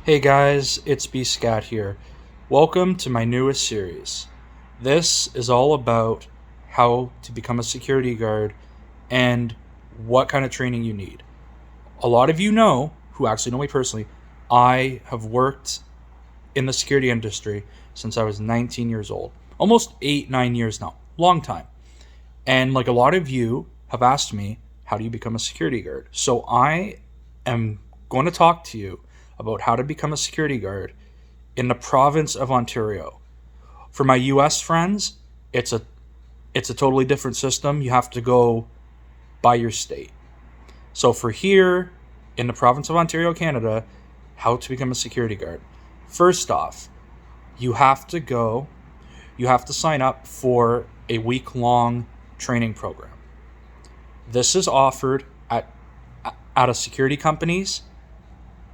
Hey guys, it's B Scat here. Welcome to my newest series. This is all about how to become a security guard and what kind of training you need. A lot of you know, who actually know me personally, I have worked in the security industry since I was 19 years old. Almost 9 years now. Long time. And like a lot of you have asked me, how do you become a security guard? So I am going to talk to you about how to become a security guard in the province of Ontario. For my US friends, it's a it's a totally different system. You have to go by your state. So for here in the province of Ontario, Canada, how to become a security guard. First off, you have to go you have to sign up for a week-long training program. This is offered at a security companies,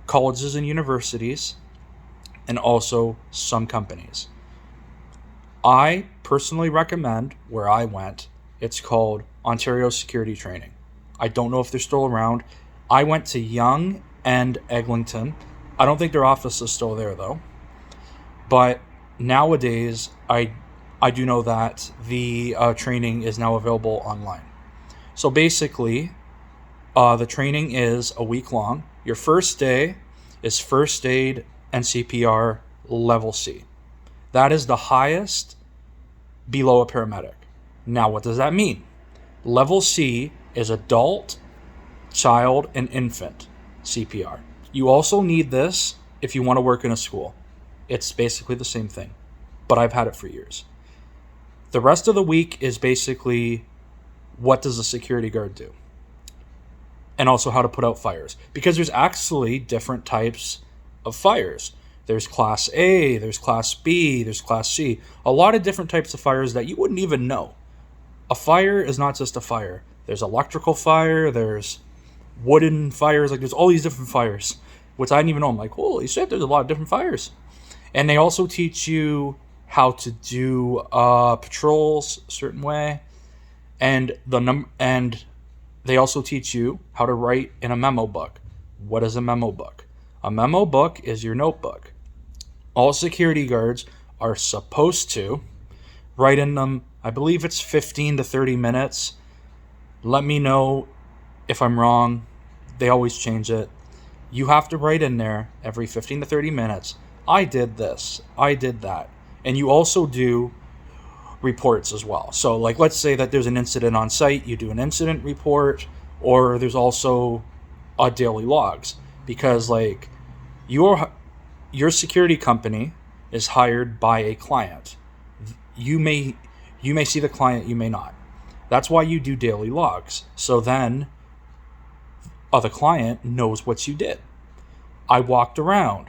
colleges and universities, and also some companies. I personally recommend where I went. It's called Ontario Security Training. I don't know if they're still around. I went to Yonge and Eglinton. I don't think their office is still there though. But nowadays, I do know that the training is now available online. So basically, the training is a week long. Your first day is first aid and CPR level C. That is the highest below a paramedic. Now, what does that mean? Level C is adult, child, and infant CPR. You also need this if you want to work in a school. It's basically the same thing, but I've had it for years. The rest of the week is basically what does a security guard do? And also how to put out fires. Because there's actually different types of fires. There's Class A, there's Class B, there's Class C. A lot of different types of fires that you wouldn't even know. A fire is not just a fire. There's electrical fire, there's wooden fires, like there's all these different fires, which I didn't even know. I'm like, holy shit, there's a lot of different fires. And they also teach you how to do patrols a certain way. And they also teach you how to write in a memo book. What is a memo book? A memo book is your notebook. All security guards are supposed to write in them, I believe it's 15 to 30 minutes. Let me know if I'm wrong. They always change it. You have to write in there every 15 to 30 minutes. I did this. I did that. And you also do reports as well. So like let's say that there's an incident on site, you do an incident report, or there's also daily logs, because like your security company is hired by a client. You may see the client, you may not. That's why you do daily logs. So then the client knows what you did. I walked around.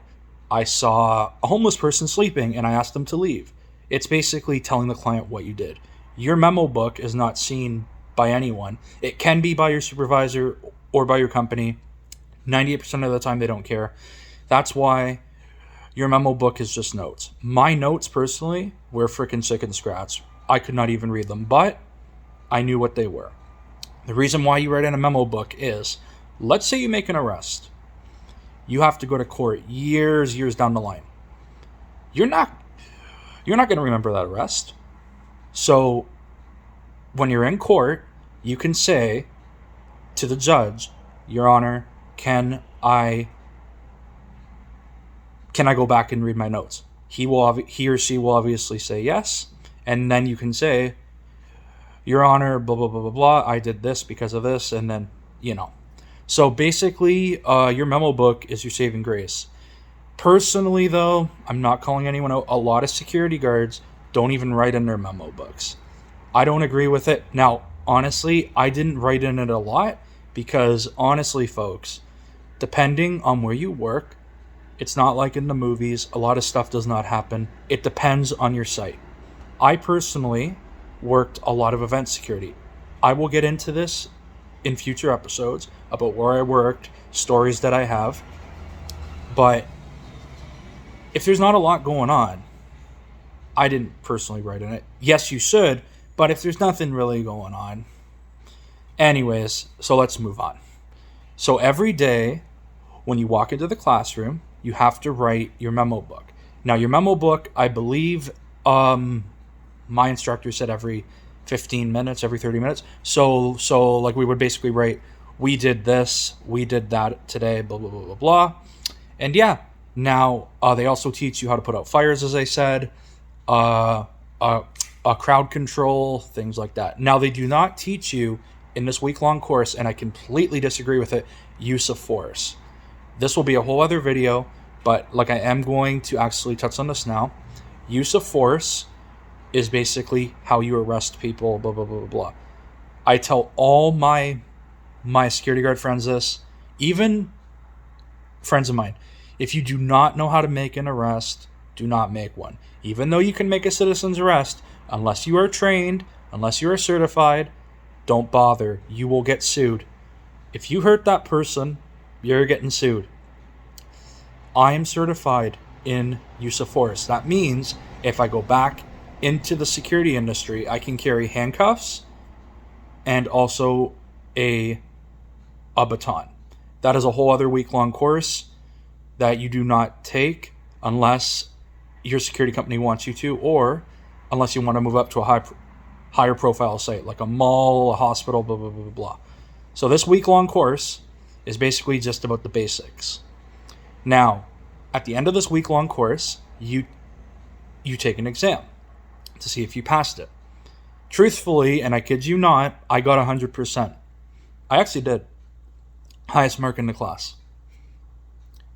I saw a homeless person sleeping and I asked them to leave. It's basically telling the client what you did. Your memo book is not seen by anyone. It can be by your supervisor or by your company. 98% of the time they don't care. That's why your memo book is just notes. My notes personally were freaking chicken scratch. I could not even read them, but I knew what they were. The reason why you write in a memo book is, let's say you make an arrest. You have to go to court years down the line. You're not going to remember that arrest. So when you're in court, you can say to the judge, Your Honor, can I go back and read my notes? He or she will obviously say yes, and then you can say, Your Honor, blah blah blah blah blah, I did this because of this, and then So basically, your memo book is your saving grace. Personally, though, I'm not calling anyone out. A lot of security guards don't even write in their memo books. I don't agree with it. Now, honestly, I didn't write in it a lot because, honestly, folks, depending on where you work, it's not like in the movies. A lot of stuff does not happen. It depends on your site. I personally worked a lot of event security. I will get into this in future episodes about where I worked, stories that I have. But if there's not a lot going on, I didn't personally write in it. Yes, you should, but if there's nothing really going on. Anyways, so let's move on. So every day when you walk into the classroom, you have to write your memo book. Now, your memo book, I believe, my instructor said every 15 minutes, every 30 minutes. So like we would basically write, we did this, we did that today, blah, blah, blah, blah, blah. And yeah, now they also teach you how to put out fires, as I said, crowd control, things like that. Now, they do not teach you in this week-long course, and I completely disagree with it, use of force. This will be a whole other video, but like I am going to actually touch on this now. Use of force is basically how you arrest people, blah, blah, blah, blah, blah. I tell all my security guard friends this, even friends of mine. If you do not know how to make an arrest, do not make one. Even though you can make a citizen's arrest, unless you are trained, unless you are certified, don't bother. You will get sued. If you hurt that person, you're getting sued. I am certified in use of force. That means if I go back into the security industry, I can carry handcuffs and also a baton. That is a whole other week-long course that you do not take unless your security company wants you to, or unless you want to move up to a higher profile site like a mall, a hospital, blah, blah, blah, blah, blah. So this week-long course is basically just about the basics. Now, at the end of this week-long course, you take an exam to see if you passed it. Truthfully, and I kid you not, I got 100%. I actually did. Highest mark in the class.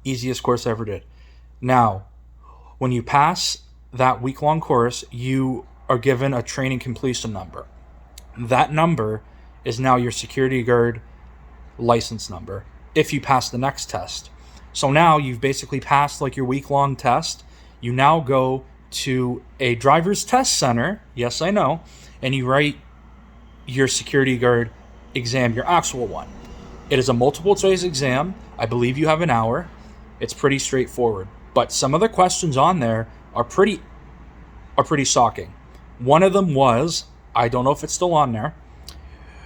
Easiest course I ever did. Now, when you pass that week-long course, you are given a training completion number. That number is now your security guard license number if you pass the next test. So now you've basically passed like your week-long test. You now go to a driver's test center, yes, I know, and you write your security guard exam, your actual one. It is a multiple choice exam. I believe you have an hour. It's pretty straightforward. But some of the questions on there are pretty shocking. One of them was, I don't know if it's still on there,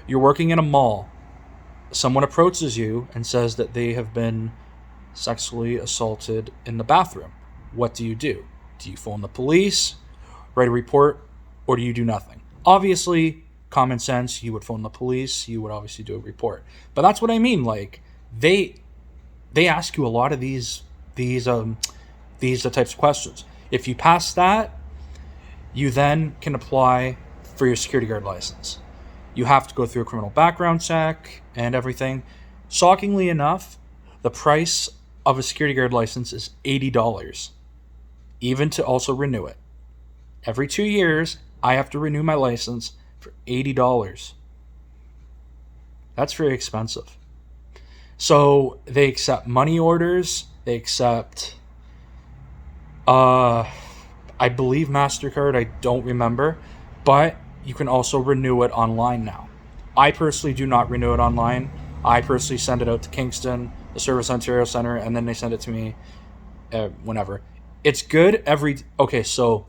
you're working in a mall. Someone approaches you and says that they have been sexually assaulted in the bathroom. What do you do? Do you phone the police, write a report, or do you do nothing? Obviously, common sense, you would phone the police, you would obviously do a report. But that's what I mean, like, they ask you a lot of these types of questions. If you pass that, you then can apply for your security guard license. You have to go through a criminal background check and everything. Shockingly enough, the price of a security guard license is $80, even to also renew it. Every 2 years, I have to renew my license for $80. That's very expensive. So they accept money orders. They accept, I believe MasterCard. I don't remember. But you can also renew it online now. I personally do not renew it online. I personally send it out to Kingston, the Service Ontario Center, and then they send it to me whenever. It's good so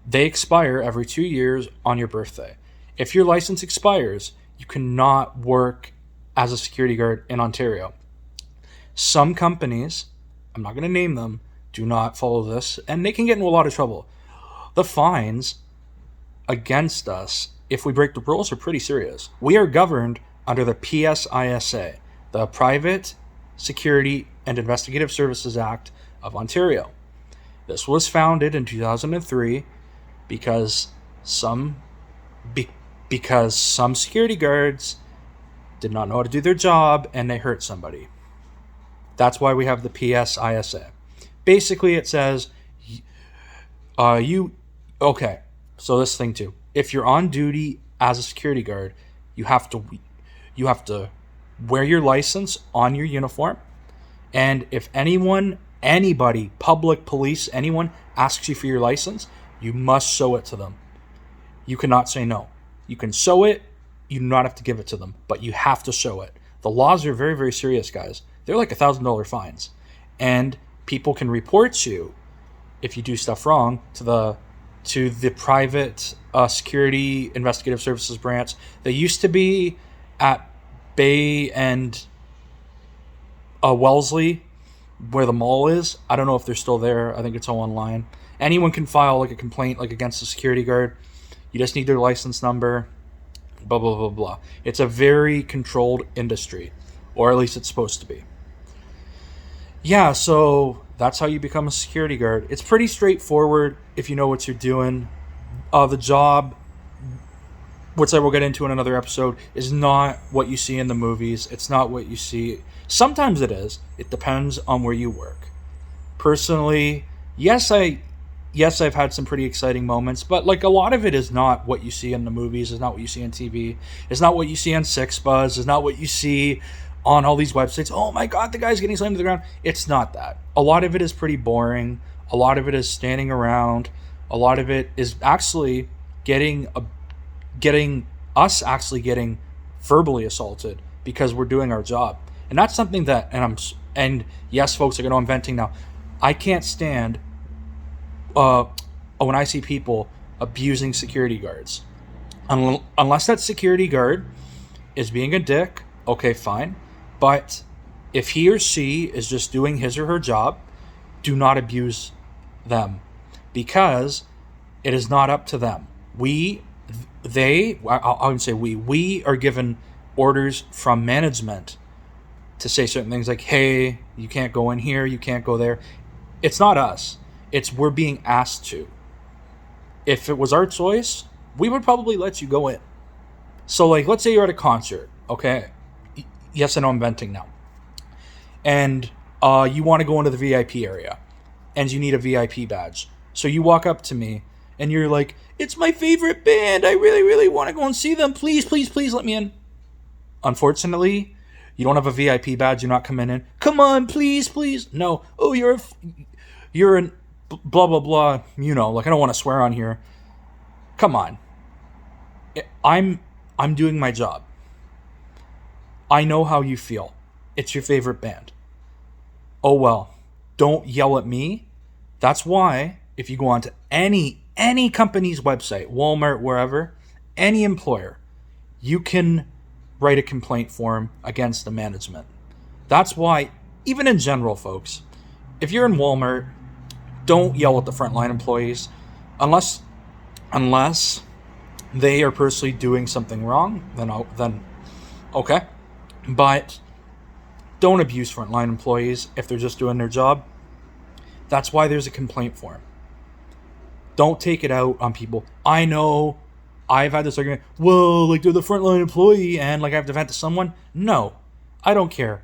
they expire every 2 years on your birthday. If your license expires, you cannot work as a security guard in Ontario. Some companies, I'm not going to name them, do not follow this, and they can get into a lot of trouble. The fines against us, if we break the rules, are pretty serious. We are governed under the PSISA, the Private Security and Investigative Services Act of Ontario. This was founded in 2003 because some security guards did not know how to do their job and they hurt somebody. That's why we have the PSISA. Basically, it says, so this thing too. If you're on duty as a security guard, you have to wear your license on your uniform. And if anybody, public, police, anyone asks you for your license, you must show it to them. You cannot say no. You can show it. You do not have to give it to them, but you have to show it. The laws are very, very serious, guys. They're like $1,000 fines. And people can report you if you do stuff wrong to the private security investigative services branch. They used to be at Bay and Wellesley, where the mall is. I don't know if they're still there. I think it's all online. Anyone can file like a complaint like against a security guard. You just need their license number, blah blah blah blah. It's a very controlled industry, or at least it's supposed to be. Yeah, so that's how you become a security guard. It's pretty straightforward if you know what you're doing. The job, which I will get into in another episode, is not what you see in the movies. It's not what you see. Sometimes it is. It depends on where you work. Personally, yes, I've had some pretty exciting moments, but like a lot of it is not what you see in the movies, is not what you see on TV, it's not what you see on Six Buzz, it's not what you see on all these websites. Oh my god, the guy's getting slammed to the ground. It's not that. A lot of it is pretty boring. A lot of it is standing around. A lot of it is actually getting us actually getting verbally assaulted because we're doing our job. And that's something that and yes, folks, I'm venting now. I can't stand when I see people abusing security guards. Unless that security guard is being a dick, okay, fine. But if he or she is just doing his or her job, do not abuse them, because it is not up to them. We are given orders from management to say certain things like, hey, you can't go in here, you can't go there. It's not us. It's we're being asked to. If it was our choice, we would probably let you go in. So like, let's say you're at a concert, okay? Yes, I know I'm venting now. And you want to go into the VIP area, and you need a VIP badge. So you walk up to me, and you're like, it's my favorite band. I really, really want to go and see them. Please, please, please let me in. Unfortunately, you don't have a VIP badge. You're not coming in. Come on, please, please. No. Oh, you're an blah, blah, blah. You know, like I don't want to swear on here. Come on. I'm doing my job. I know how you feel. It's your favorite band. Oh well, don't yell at me. That's why if you go onto any company's website, Walmart, wherever, any employer, you can write a complaint form against the management. That's why, even in general, folks, if you're in Walmart, don't yell at the frontline employees unless they are personally doing something wrong, then okay. But don't abuse frontline employees if they're just doing their job. That's why there's a complaint form. Don't take it out on people. I know I've had this argument, well, like they're the frontline employee and like I have to vent to someone. No, I don't care.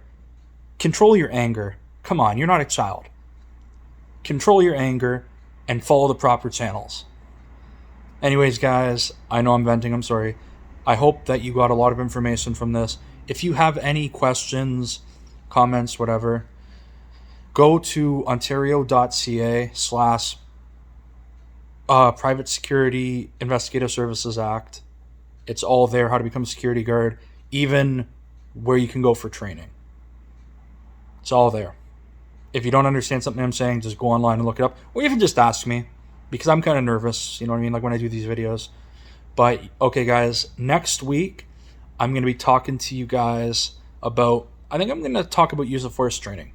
Control your anger. Come on, you're not a child. Control your anger and follow the proper channels. Anyways, guys, I know I'm venting. I'm sorry. I hope that you got a lot of information from this. If you have any questions, comments, whatever, go to ontario.ca/Private Security Investigative Services Act. It's all there, how to become a security guard, even where you can go for training. It's all there. If you don't understand something I'm saying, just go online and look it up. Or even just ask me, because I'm kind of nervous, you know what I mean, like when I do these videos. But, okay, guys, next week, I'm going to be talking to you guys about, I think I'm going to talk about use of force training.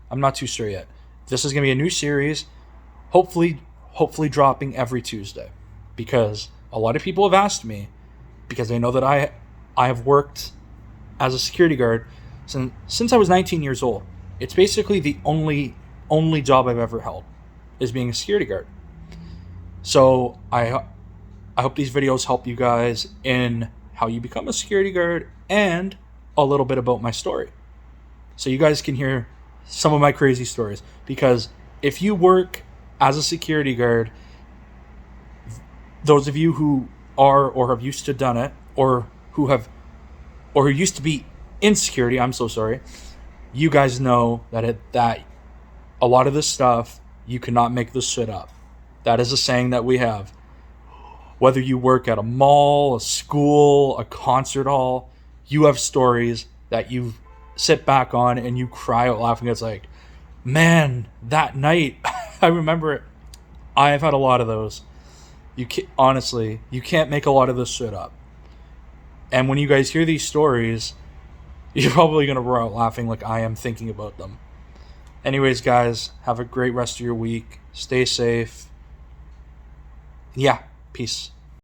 I'm not too sure yet. This is going to be a new series, hopefully dropping every Tuesday, because a lot of people have asked me, because they know that I have worked as a security guard since I was 19 years old. It's basically the only job I've ever held is being a security guard. So I hope these videos help you guys in how you become a security guard and a little bit about my story, so you guys can hear some of my crazy stories. Because if you work as a security guard, those of you who are or have used to done it, or who used to be in security, I'm so sorry, you guys know that a lot of this stuff, you cannot make this shit up. That is a saying that we have. Whether you work at a mall, a school, a concert hall, you have stories that you sit back on and you cry out laughing. It's like, man, that night, I remember it. I've had a lot of those. Honestly, you can't make a lot of this shit up. And when you guys hear these stories, you're probably going to roar out laughing like I am thinking about them. Anyways, guys, have a great rest of your week. Stay safe. Yeah, peace.